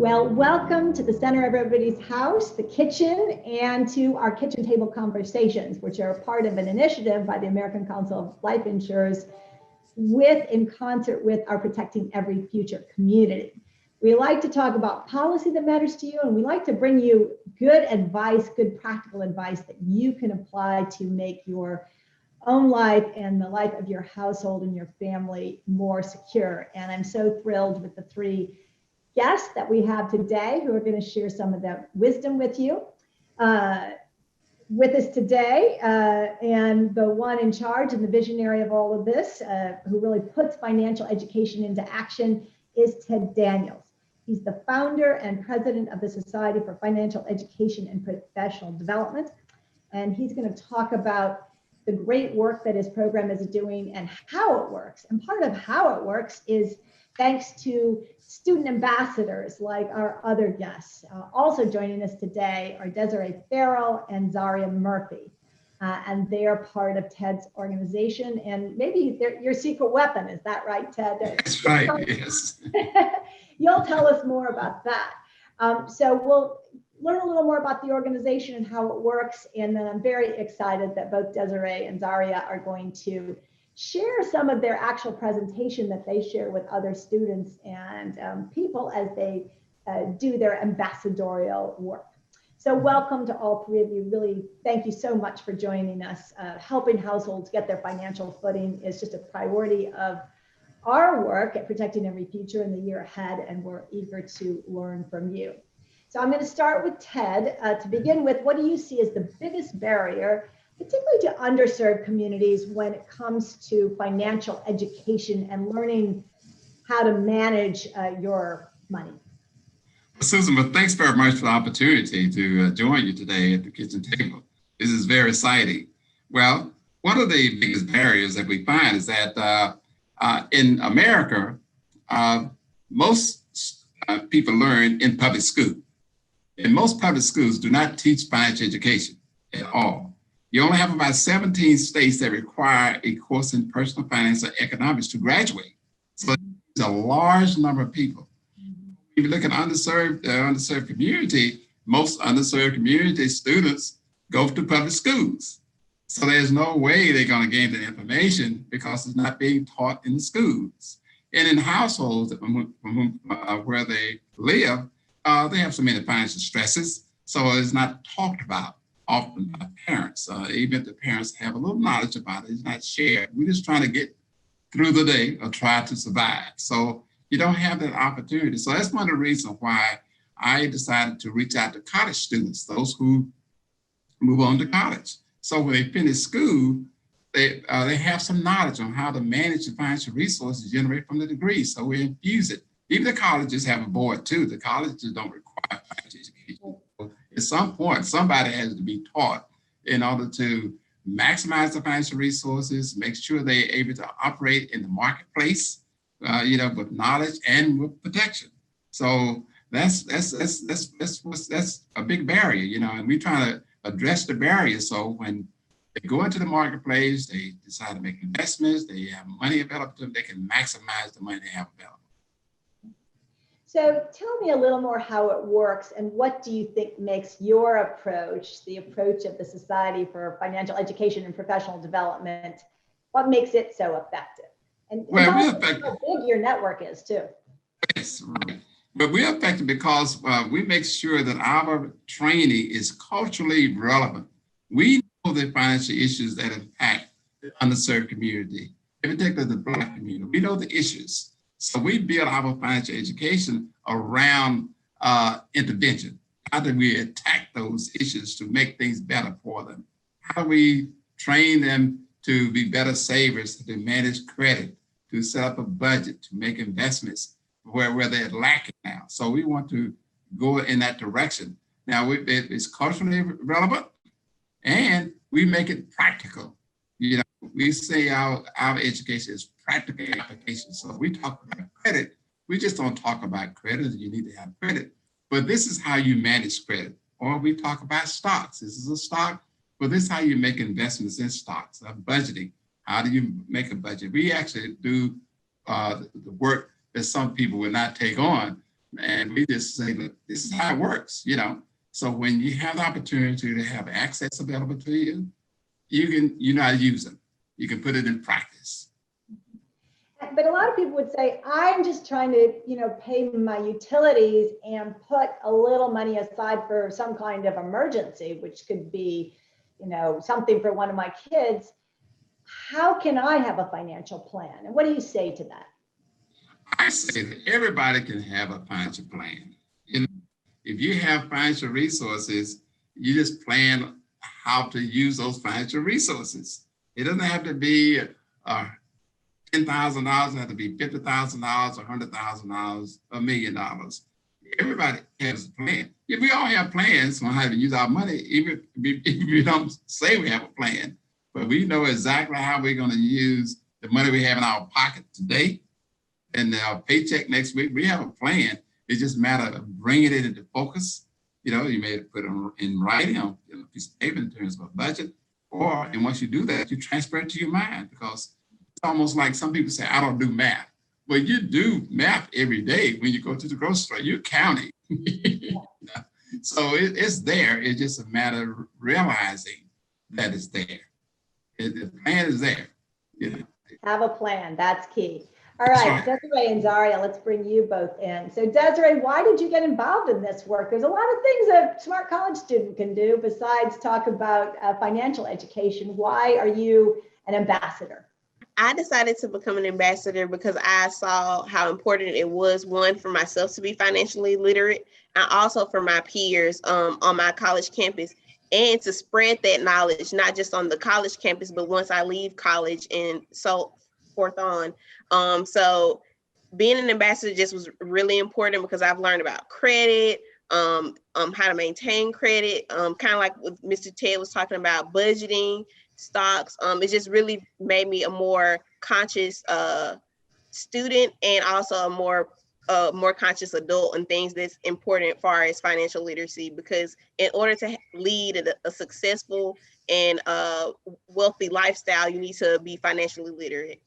Well, welcome to the center of everybody's house, the kitchen, and to our kitchen table conversations, which are part of an initiative by the American Council of Life Insurers in concert with our Protecting Every Future community. We like to talk about policy that matters to you, and we like to bring you good advice, good practical advice that you can apply to make your own life and the life of your household and your family more secure. And I'm so thrilled with the three guests that we have today who are going to share some of that wisdom with you. With us today, and the one in charge and the visionary of all of this, who really puts financial education into action, is Ted Daniels. He's the founder and president of the Society for Financial Education and Professional Development. And he's going to talk about the great work that his program is doing and how it works. And part of how it works is thanks to student ambassadors like our other guests. Also joining us today are Desiree Farrell and Zaria Murphy. And they are part of Ted's organization, and maybe they're your secret weapon. Is that right, Ted? That's right, yes. You'll tell us more about that. So we'll learn a little more about the organization and how it works. And then I'm very excited that both Desiree and Zaria are going to share some of their actual presentation that they share with other students and people as they do their ambassadorial work. So welcome to all three of you. Really, thank you so much for joining us. Helping households get their financial footing is just a priority of our work at Protecting Every Future in the year ahead, and we're eager to learn from you. So I'm going to start with Ted. To begin with, what do you see as the biggest barrier, particularly to underserved communities, when it comes to financial education and learning how to manage your money? Susan, well, thanks very much for the opportunity to join you today at the kitchen table. This is very exciting. Well, one of the biggest barriers that we find is that in America, most people learn in public school. And most public schools do not teach financial education at all. You only have about 17 states that require a course in personal finance or economics to graduate. So it's a large number of people. If you look at underserved community, most underserved community students go to public schools. So there's no way they're going to gain the information because it's not being taught in the schools. And in households where they live, they have so many financial stresses, so it's not talked about often by parents. Even if the parents have a little knowledge about it, it's not shared. We're just trying to get through the day or try to survive. So you don't have that opportunity. So that's one of the reasons why I decided to reach out to college students, those who move on to college. So when they finish school, they have some knowledge on how to manage the financial resources generated from the degree. So we infuse it. Even the colleges have a board too. The colleges don't require financial education. At some point, somebody has to be taught in order to maximize the financial resources, make sure they're able to operate in the marketplace, with knowledge and with protection. So that's a big barrier, and we try to address the barrier. So when they go into the marketplace, they decide to make investments, they have money available to them, they can maximize the money they have available. So tell me a little more how it works, and what do you think makes your approach, the approach of the Society for Financial Education and Professional Development, what makes it so effective? And how big your network is too. Yes, right. But we're effective because we make sure that our training is culturally relevant. We know the financial issues that impact the underserved community, in particular the Black community. We know the issues. So we build our financial education around intervention. How do we attack those issues to make things better for them? How do we train them to be better savers, to manage credit, to set up a budget, to make investments where they're lacking now? So we want to go in that direction. Now, it's culturally relevant and we make it practical. We say our education is practical application. So we talk about credit. We just don't talk about credit. You need to have credit, but this is how you manage credit. Or we talk about stocks. This is a stock, but this is how you make investments in stocks. Budgeting. How do you make a budget? We actually do the work that some people would not take on, And we just say, look, this is how it works, you know. So when you have the opportunity to have access available to you, you know how to use them. You can put it in practice. But a lot of people would say, I'm just trying to, pay my utilities and put a little money aside for some kind of emergency, which could be, something for one of my kids. How can I have a financial plan? And what do you say to that? I say that everybody can have a financial plan. If you have financial resources, you just plan how to use those financial resources. It doesn't have to be $10,000, it has to be $50,000, $100,000, $1 million. Everybody has a plan. If we all have plans on how to use our money, even if we don't say we have a plan, but we know exactly how we're going to use the money we have in our pocket today and our paycheck next week. We have a plan. It's just a matter of bringing it into focus. You may put it in writing on a piece of paper in terms of a budget, and once you do that, you transfer it to your mind, because it's almost like some people say, I don't do math. Well, you do math every day when you go to the grocery store. You're counting. So it's there. It's just a matter of realizing that it's there. The plan is there. Have a plan. That's key. All right, Desiree and Zaria, let's bring you both in. So Desiree, why did you get involved in this work? There's a lot of things a smart college student can do besides talk about financial education. Why are you an ambassador? I decided to become an ambassador because I saw how important it was, one, for myself to be financially literate, and also for my peers on my college campus, and to spread that knowledge, not just on the college campus, but once I leave college and so forth on. So being an ambassador just was really important because I've learned about credit, how to maintain credit, kind of like what Mr. Ted was talking about, budgeting, stocks. It just really made me a more conscious student, and also a more conscious adult, and things that's important as far as financial literacy, because in order to lead a successful and wealthy lifestyle, you need to be financially literate.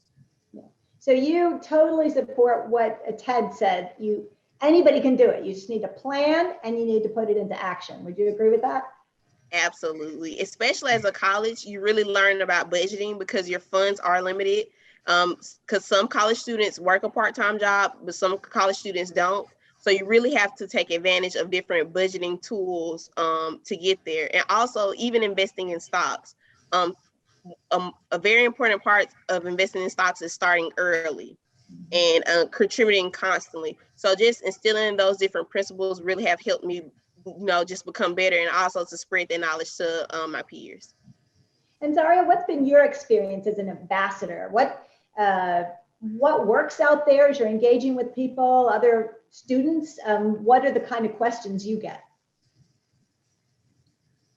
So you totally support what Ted said. Anybody can do it. You just need a plan and you need to put it into action. Would you agree with that? Absolutely. Especially as a college, you really learn about budgeting because your funds are limited. Because some college students work a part-time job, but some college students don't. So you really have to take advantage of different budgeting tools to get there. And also even investing in stocks. A very important part of investing in stocks is starting early and contributing constantly. So just instilling those different principles really have helped me, just become better, and also to spread that knowledge to my peers. And Zaria, what's been your experience as an ambassador? What works out there as you're engaging with people, other students? What are the kind of questions you get?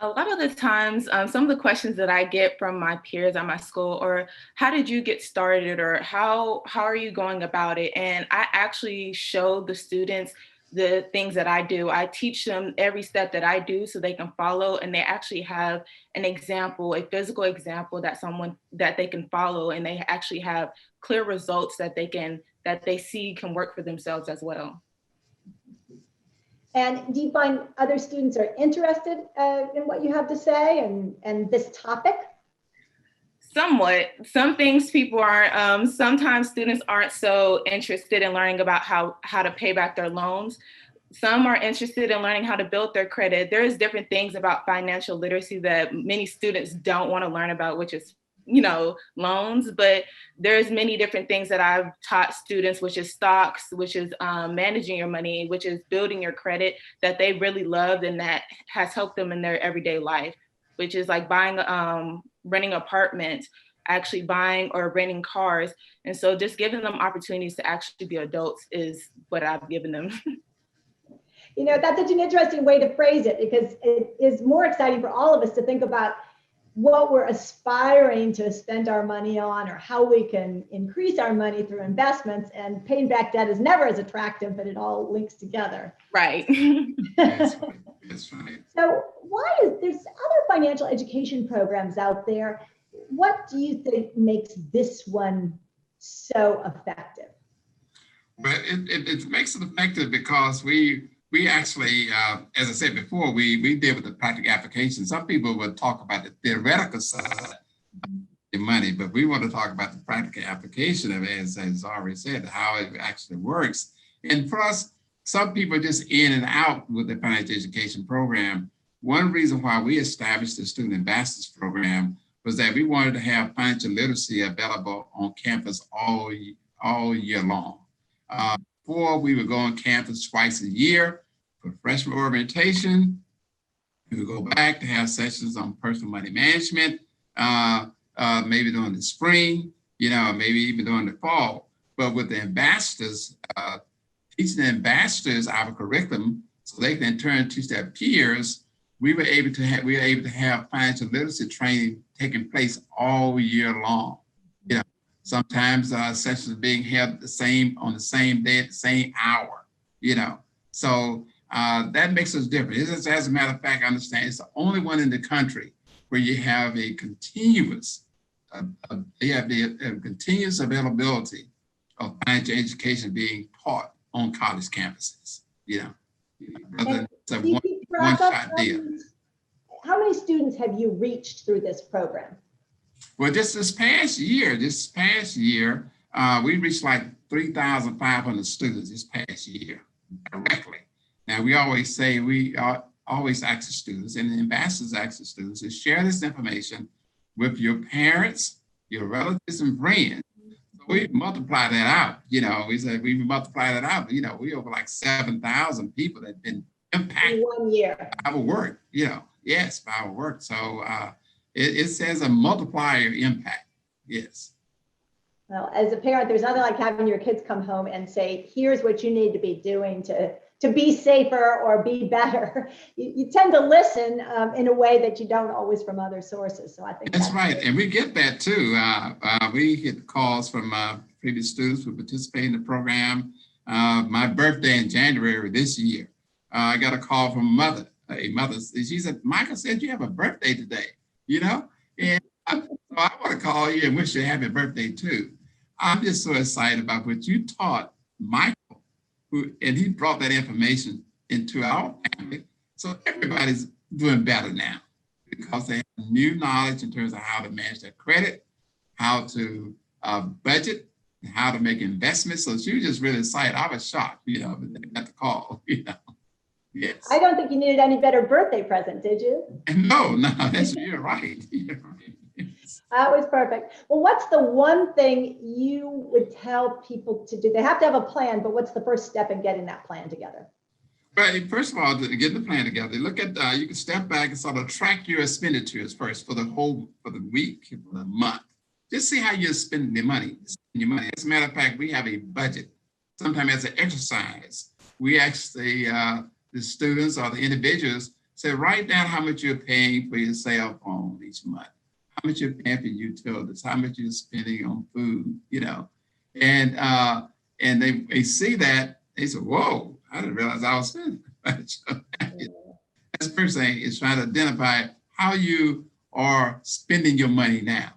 A lot of the times, some of the questions that I get from my peers at my school, or how did you get started, or how are you going about it? And I actually show the students the things that I do. I teach them every step that I do so they can follow, and they actually have an example, a physical example that they can follow, and they actually have clear results that they see can work for themselves as well. And do you find other students are interested in what you have to say and this topic? Somewhat. Some things people aren't, sometimes students aren't so interested in learning about how to pay back their loans. Some are interested in learning how to build their credit. There's different things about financial literacy that many students don't want to learn about, which is loans, but there's many different things that I've taught students, which is stocks, which is managing your money, which is building your credit, that they really loved and that has helped them in their everyday life, which is like buying, renting apartments, actually buying or renting cars. And so just giving them opportunities to actually be adults is what I've given them. That's such an interesting way to phrase it, because it is more exciting for all of us to think about what we're aspiring to spend our money on, or how we can increase our money through investments, and paying back debt is never as attractive, but it all links together. Right. That's right. So there's other financial education programs out there. What do you think makes this one so effective? But it makes it effective because we actually, as I said before, we deal with the practical application. Some people would talk about the theoretical side of the money, but we want to talk about the practical application of it, as already said, how it actually works. And plus, some people are just in and out with the financial education program. One reason why we established the Student Ambassadors Program was that we wanted to have financial literacy available on campus all year long. Before, we would go on campus twice a year for freshman orientation. We would go back to have sessions on personal money management, maybe during the spring, maybe even during the fall. But with the ambassadors, teaching the ambassadors our curriculum so they can in turn teach their peers, we were able to have financial literacy training taking place all year long. Sometimes sessions being held on the same day at the same hour. So that makes us different. As a matter of fact, I understand it's the only one in the country where you have a continuous, continuous availability of financial education being taught on college campuses. It's a one-shot deal. How many students have you reached through this program? Well, just this past year, we reached like 3,500 students this past year directly. Now, we always say, we always ask the students, and the ambassadors ask the students to share this information with your parents, your relatives, and friends. So we multiply that out. We say we multiply that out. We over like 7,000 people that have been impacted. 1 year. By our work. Yes, by our work. So it says a multiplier impact. Yes. Well, as a parent, there's nothing like having your kids come home and say, here's what you need to be doing to be safer or be better. You tend to listen in a way that you don't always from other sources. So I think that's right. And we get that too. We get calls from previous students who participate in the program. My birthday in January this year, I got a call from a mother. She said, Michael said you have a birthday today, and I want to call you and wish you a happy birthday too. I'm just so excited about what you taught Michael, and he brought that information into our family. So everybody's doing better now because they have new knowledge in terms of how to manage their credit, how to budget, and how to make investments. So she was just really excited. I was shocked, that they got the call, Yes. I don't think you needed any better birthday present, did you? No, you're right. You're right. That was perfect. Well, what's the one thing you would tell people to do? They have to have a plan, but what's the first step in getting that plan together? Right. First of all, to get the plan together, look at, you can step back and sort of track your expenditures first for the week, for the month. Just see how you're spending your money. As a matter of fact, we have a budget. Sometimes as an exercise, we actually, the students or the individuals say, write down how much you're paying for your cell phone each month, how much you're paying for utilities, how much you're spending on food, and they see that, they say, whoa, I didn't realize I was spending much. That's the first thing, is trying to identify how you are spending your money now.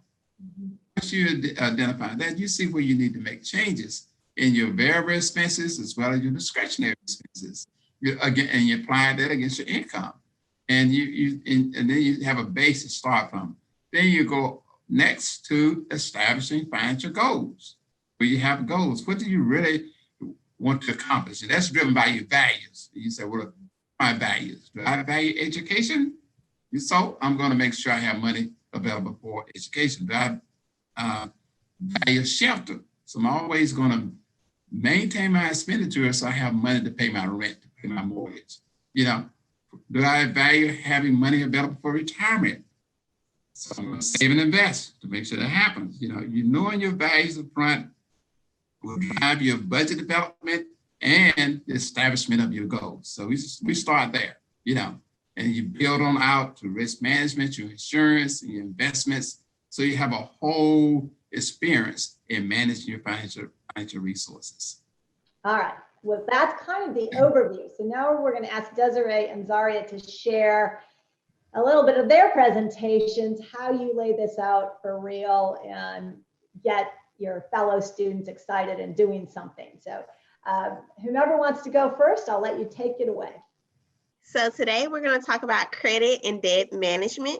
Once you identify that, you see where you need to make changes in your variable expenses as well as your discretionary expenses. And you apply that against your income, and then you have a base to start from. Then you go next to establishing financial goals. Where you have goals, what do you really want to accomplish? And that's driven by your values. You say, well, my values. Do I value education? So I'm going to make sure I have money available for education. Do I value shelter? So I'm always going to maintain my expenditure so I have money to pay my rent, to pay my mortgage. Do I value having money available for retirement? So I'm going to save and invest to make sure that happens. You knowing your values up front will drive your budget development and the establishment of your goals. So we start there, and you build on out to risk management, your insurance, and your investments. So you have a whole experience in managing your financial resources. All right. Well, that's kind of the overview. So now we're going to ask Desiree and Zaria to share a little bit of their presentations, how you lay this out for real and get your fellow students excited and doing something. So Whomever wants to go first, I'll let you take it away. So today we're going to talk about credit and debt management.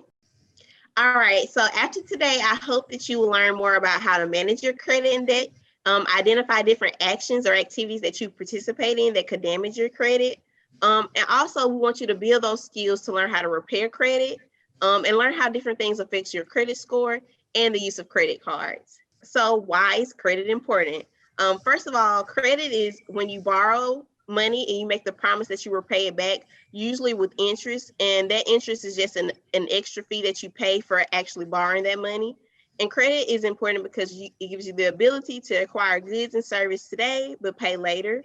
All right, so after today, I hope that you will learn more about how to manage your credit and debt, identify different actions or activities that you participate in that could damage your credit. And also we want you to build those skills to learn how to repair credit and learn how different things affect your credit score and the use of credit cards. So why is credit important? First of all, credit is when you borrow money and you make the promise that you will pay it back, usually with interest, and that interest is just an extra fee that you pay for actually borrowing that money. And credit is important because it gives you the ability to acquire goods and services today but pay later.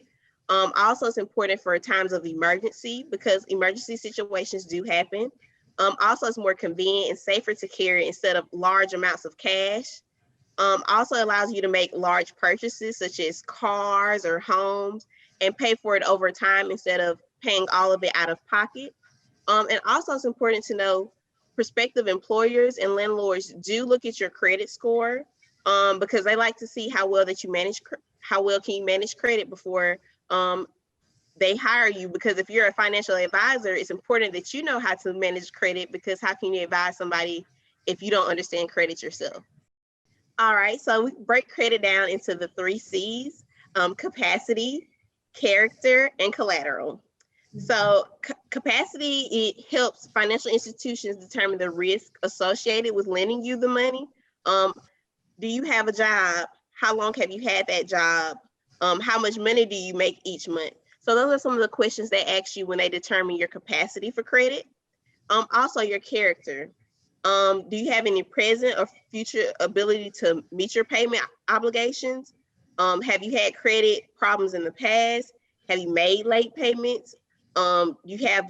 Also, it's important for times of emergency because emergency situations do happen. Also, it's more convenient and safer to carry instead of large amounts of cash. Also allows you to make large purchases such as cars or homes and pay for it over time instead of paying all of it out of pocket. And also it's important to know prospective employers and landlords do look at your credit score because they like to see how well can you manage credit before they hire you. Because if you're a financial advisor, it's important that you know how to manage credit, because how can you advise somebody if you don't understand credit yourself? All right, so we break credit down into the 3 C's, capacity, character, and collateral. So capacity, it helps financial institutions determine the risk associated with lending you the money. Do you have a job? How long have you had that job? How much money do you make each month? So those are some of the questions they ask you when they determine your capacity for credit. Also your character. Do you have any present or future ability to meet your payment obligations? Have you had credit problems in the past? Have you made late payments? You have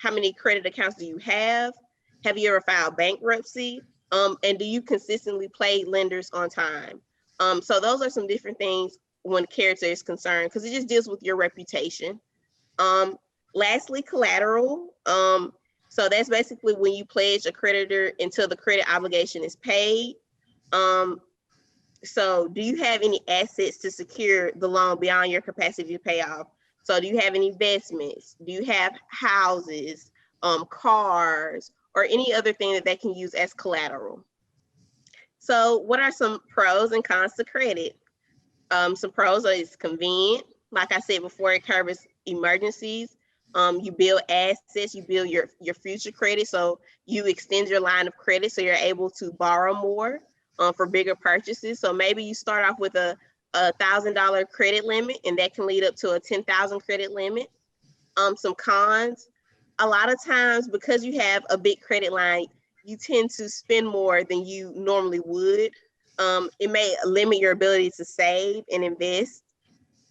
how many credit accounts do you have? Have you ever filed bankruptcy? And do you consistently pay lenders on time? So those are some different things when character is concerned, because it just deals with your reputation. Lastly, collateral. So that's basically when you pledge a creditor until the credit obligation is paid. So do you have any assets to secure the loan beyond your capacity to pay off? So do you have any investments? Do you have houses, cars, or any other thing that they can use as collateral? So what are some pros and cons to credit? Some pros are it's convenient. Like I said before, it covers emergencies. You build assets, you build your future credit. So you extend your line of credit so you're able to borrow more for bigger purchases. So maybe you start off with a $1,000 credit limit, and that can lead up to a $10,000 credit limit. Some cons, a lot of times because you have a big credit line, you tend to spend more than you normally would. It may limit your ability to save and invest.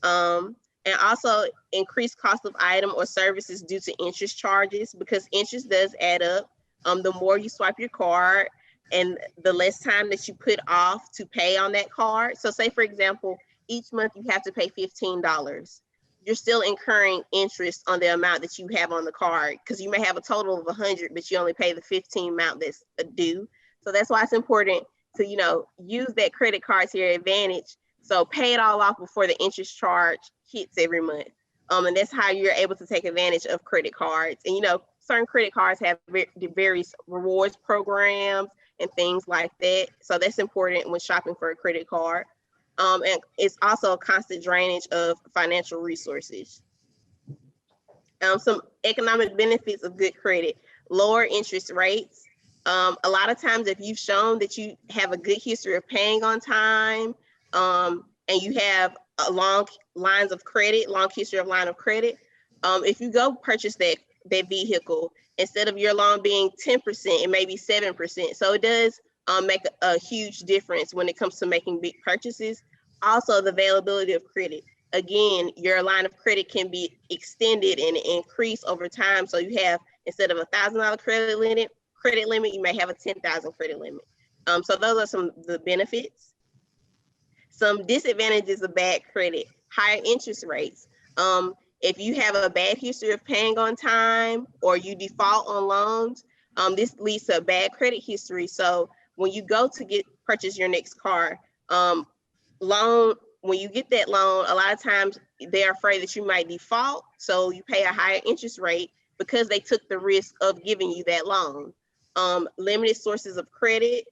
And also increased cost of item or services due to interest charges, because interest does add up. The more you swipe your card and the less time that you put off to pay on that card. So say, for example, each month you have to pay $15. You're still incurring interest on the amount that you have on the card, because you may have a total of 100, but you only pay the 15 amount that's due. So that's why it's important to, use that credit card to your advantage. So pay it all off before the interest charge hits every month. And that's how you're able to take advantage of credit cards. And, certain credit cards have various rewards programs and things like that. So that's important when shopping for a credit card. And it's also a constant drainage of financial resources. Some economic benefits of good credit: lower interest rates. A lot of times, if you've shown that you have a good history of paying on time, and you have a long history of line of credit, if you go purchase that vehicle, instead of your loan being 10%, it may be 7%. So it does make a huge difference when it comes to making big purchases. Also, the availability of credit. Again, your line of credit can be extended and increased over time. So you have, instead of $1,000 credit limit, you may have a $10,000 credit limit. So those are some of the benefits. Some disadvantages of bad credit: higher interest rates. If you have a bad history of paying on time or you default on loans, this leads to a bad credit history. So when you go to purchase your next car, loan when you get that loan, a lot of times they're afraid that you might default. So you pay a higher interest rate because they took the risk of giving you that loan. Limited sources of credit,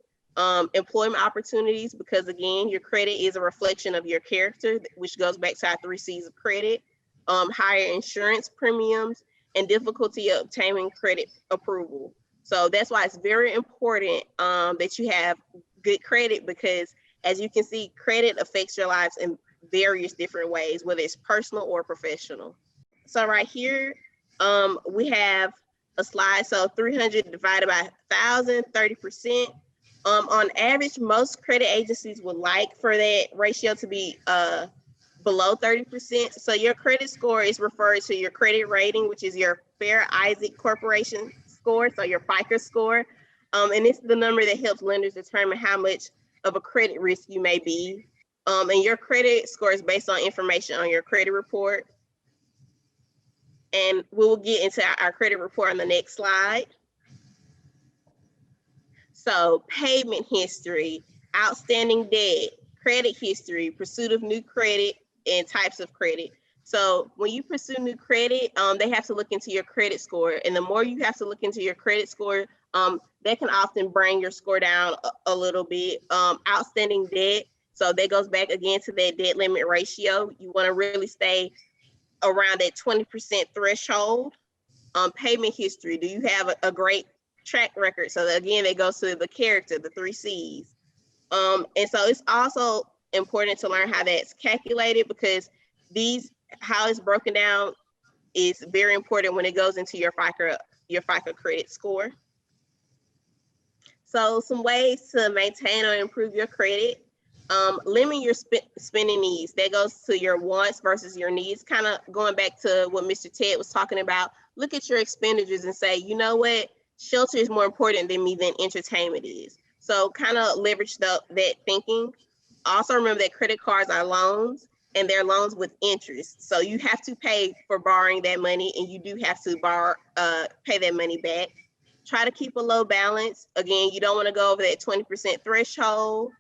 employment opportunities, because again, your credit is a reflection of your character, which goes back to our 3 C's of credit, higher insurance premiums, and difficulty of obtaining credit approval. So that's why it's very important that you have good credit, because as you can see, credit affects your lives in various different ways, whether it's personal or professional. So right here, we have a slide. So 300 divided by 1,000, 30%. On average, most credit agencies would like for that ratio to be below 30%. So your credit score is referred to your credit rating, which is your Fair Isaac Corporation score, so your FICO score. And it's the number that helps lenders determine how much of a credit risk you may be. And your credit score is based on information on your credit report. And we will get into our credit report on the next slide. So payment history, outstanding debt, credit history, pursuit of new credit, and types of credit. So when you pursue new credit, they have to look into your credit score. And the more you have to look into your credit score, that can often bring your score down a little bit. Outstanding debt, so that goes back again to that debt limit ratio. You want to really stay around that 20% threshold. Payment history, do you have a great track record? So again, that goes to the character, the 3 C's. And so it's also important to learn how that's calculated, because how it's broken down is very important when it goes into your FICO credit score. So some ways to maintain or improve your credit. Limit your spending needs. That goes to your wants versus your needs. Kind of going back to what Mr. Ted was talking about. Look at your expenditures and say, you know what? Shelter is more important than me than entertainment is. So kind of leverage that thinking. Also remember that credit cards are loans, and they're loans with interest. So you have to pay for borrowing that money, and you do have to pay that money back. Try to keep a low balance. Again, you don't want to go over that 20% threshold.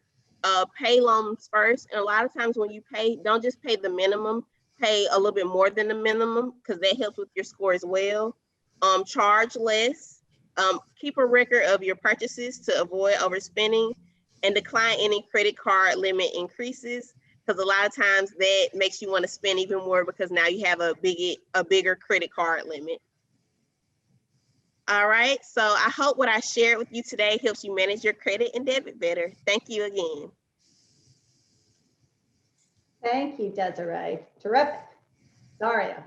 Pay loans first. And a lot of times when you pay, don't just pay the minimum, pay a little bit more than the minimum, because that helps with your score as well. Charge less. Keep a record of your purchases to avoid overspending, and decline any credit card limit increases, because a lot of times that makes you want to spend even more, because now you have a bigger credit card limit. All right, so I hope what I shared with you today helps you manage your credit and debit better. Thank you again. Thank you, Desiree. Terrific. Daria.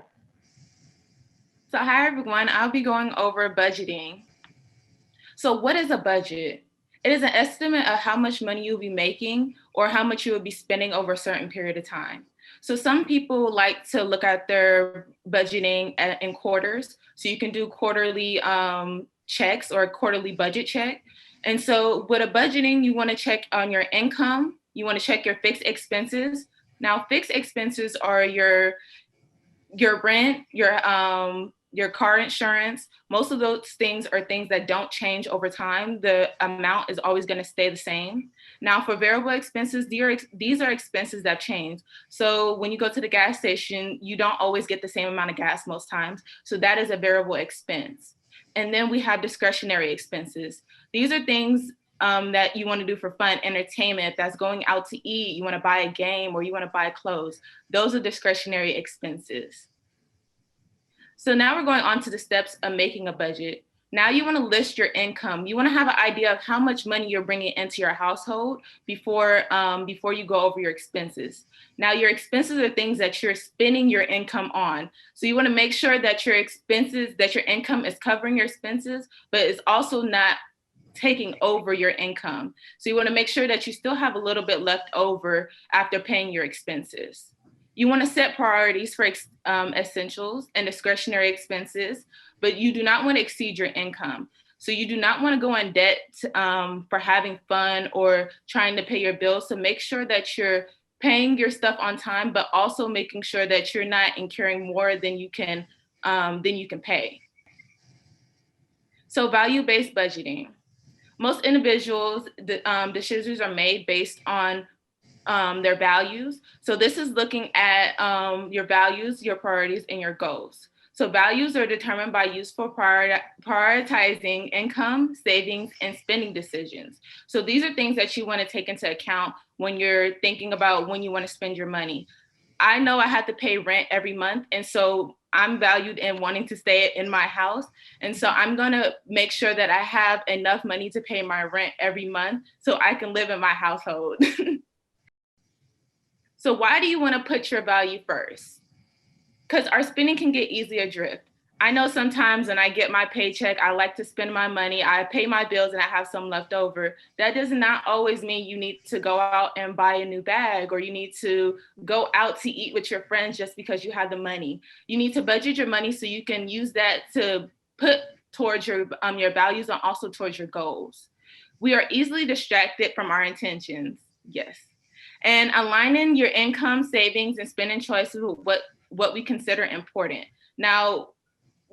So hi, everyone. I'll be going over budgeting. So what is a budget? It is an estimate of how much money you'll be making or how much you will be spending over a certain period of time. So some people like to look at their budgeting in quarters. So you can do quarterly checks or a quarterly budget check. And so with a budgeting, you want to check on your income. You want to check your fixed expenses. Now, fixed expenses are your rent, your car insurance. Most of those things are things that don't change over time. The amount is always going to stay the same. Now for variable expenses, these are expenses that change. So when you go to the gas station, you don't always get the same amount of gas most times. So that is a variable expense. And then we have discretionary expenses. These are things that you want to do for fun, entertainment. If that's going out to eat, you want to buy a game, or you want to buy clothes. Those are discretionary expenses. So now we're going on to the steps of making a budget. Now you want to list your income. You want to have an idea of how much money you're bringing into your household before you go over your expenses. Now your expenses are things that you're spending your income on. So you want to make sure that your income is covering your expenses, but it's also not taking over your income. So you want to make sure that you still have a little bit left over after paying your expenses. You want to set priorities for essentials and discretionary expenses, but you do not want to exceed your income. So you do not want to go in debt for having fun or trying to pay your bills. So make sure that you're paying your stuff on time, but also making sure that you're not incurring more than you can pay. So value-based budgeting. Most individuals, the decisions are made based on their values. So this is looking at your values, your priorities, and your goals. So values are determined by useful prioritizing income, savings, and spending decisions. So these are things that you want to take into account when you're thinking about when you want to spend your money. I know I have to pay rent every month, and so I'm valued in wanting to stay in my house. And so I'm going to make sure that I have enough money to pay my rent every month so I can live in my household. So why do you want to put your value first? Because our spending can get easily adrift. I know sometimes when I get my paycheck, I like to spend my money, I pay my bills and I have some left over. That does not always mean you need to go out and buy a new bag, or you need to go out to eat with your friends just because you have the money. You need to budget your money so you can use that to put towards your values and also towards your goals. We are easily distracted from our intentions, yes. And aligning your income, savings, and spending choices with what we consider important. Now,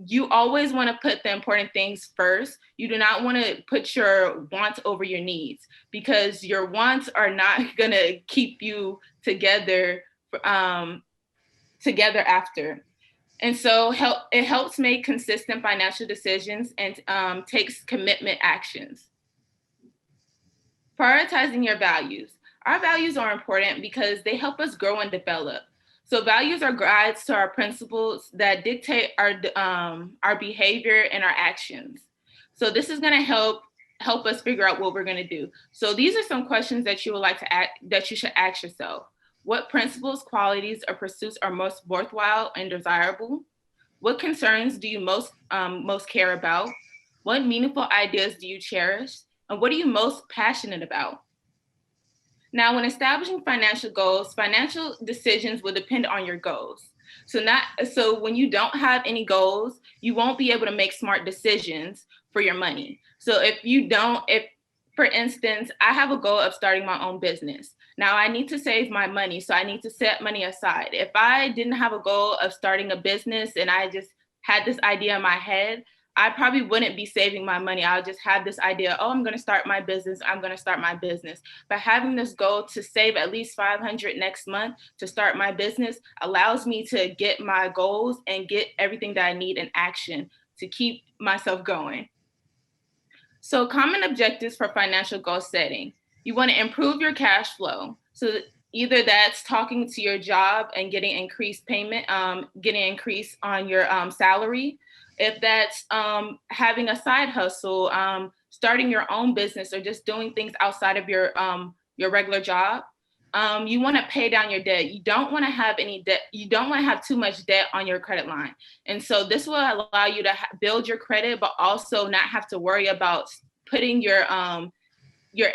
you always want to put the important things first. You do not want to put your wants over your needs, because your wants are not going to keep you together after. And so it helps make consistent financial decisions and takes commitment actions. Prioritizing your values. Our values are important because they help us grow and develop. So values are guides to our principles that dictate our behavior and our actions. So this is going to help us figure out what we're going to do. So these are some questions that you would like to that you should ask yourself. What principles, qualities, or pursuits are most worthwhile and desirable? What concerns do you most care about? What meaningful ideas do you cherish? And what are you most passionate about? Now, when establishing financial goals, financial decisions will depend on your goals. So when you don't have any goals, you won't be able to make smart decisions for your money. So if for instance, I have a goal of starting my own business. Now I need to save my money, so I need to set money aside. If I didn't have a goal of starting a business and I just had this idea in my head, I probably wouldn't be saving my money. I'll just have this idea, oh, I'm going to start my business. But having this goal to save at least $500 next month to start my business allows me to get my goals and get everything that I need in action to keep myself going. So common objectives for financial goal setting. You want to improve your cash flow. So either that's talking to your job and getting increased payment, getting increase on your salary. If that's having a side hustle, starting your own business, or just doing things outside of your regular job. You want to pay down your debt. You don't want to have any debt. You don't want to have too much debt on your credit line. And so this will allow you to build your credit, but also not have to worry about putting your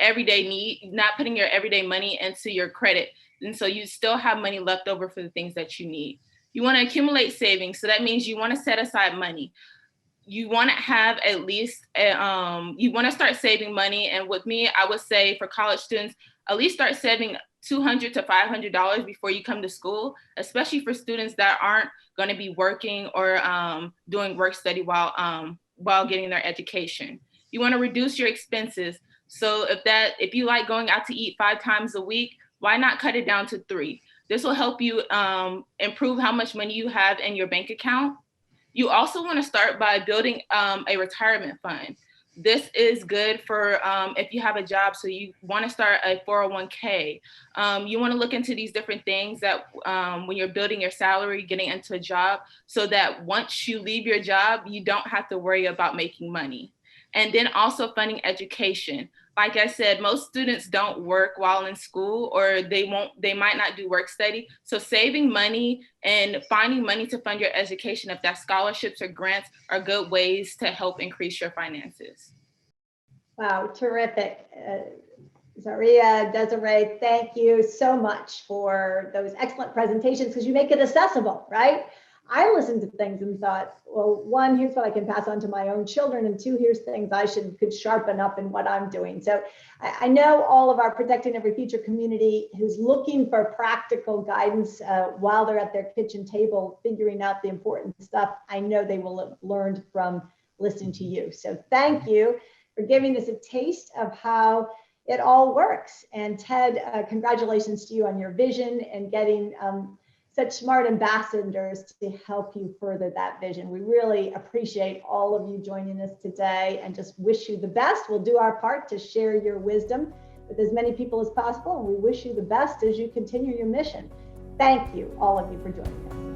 everyday need, not putting your everyday money into your credit. And so you still have money left over for the things that you need. You want to accumulate savings. So that means you want to set aside money. You want to have at least, you want to start saving money. And with me, I would say for college students, at least start saving $200 to $500 before you come to school, especially for students that aren't going to be working or doing work study while getting their education. You want to reduce your expenses. So if you like going out to eat 5 times a week, why not cut it down to 3? This will help you improve how much money you have in your bank account. You also want to start by building a retirement fund. This is good for if you have a job, so you want to start a 401k. You want to look into these different things that when you're building your salary, getting into a job, so that once you leave your job, you don't have to worry about making money. And then also funding education. Like I said, most students don't work while in school, or they might not do work study. So saving money and finding money to fund your education, if that's scholarships or grants, are good ways to help increase your finances. Wow, terrific. Zaria, Desiree, thank you so much for those excellent presentations, because you make it accessible, right? I listened to things and thought, well, 1, here's what I can pass on to my own children, and 2, here's things I could sharpen up in what I'm doing. So I know all of our Protecting Every Future community who's looking for practical guidance while they're at their kitchen table, figuring out the important stuff. I know they will have learned from listening to you. So thank you for giving us a taste of how it all works. And Ted, congratulations to you on your vision and getting such smart ambassadors to help you further that vision. We really appreciate all of you joining us today and just wish you the best. We'll do our part to share your wisdom with as many people as possible. And we wish you the best as you continue your mission. Thank you, all of you, for joining us.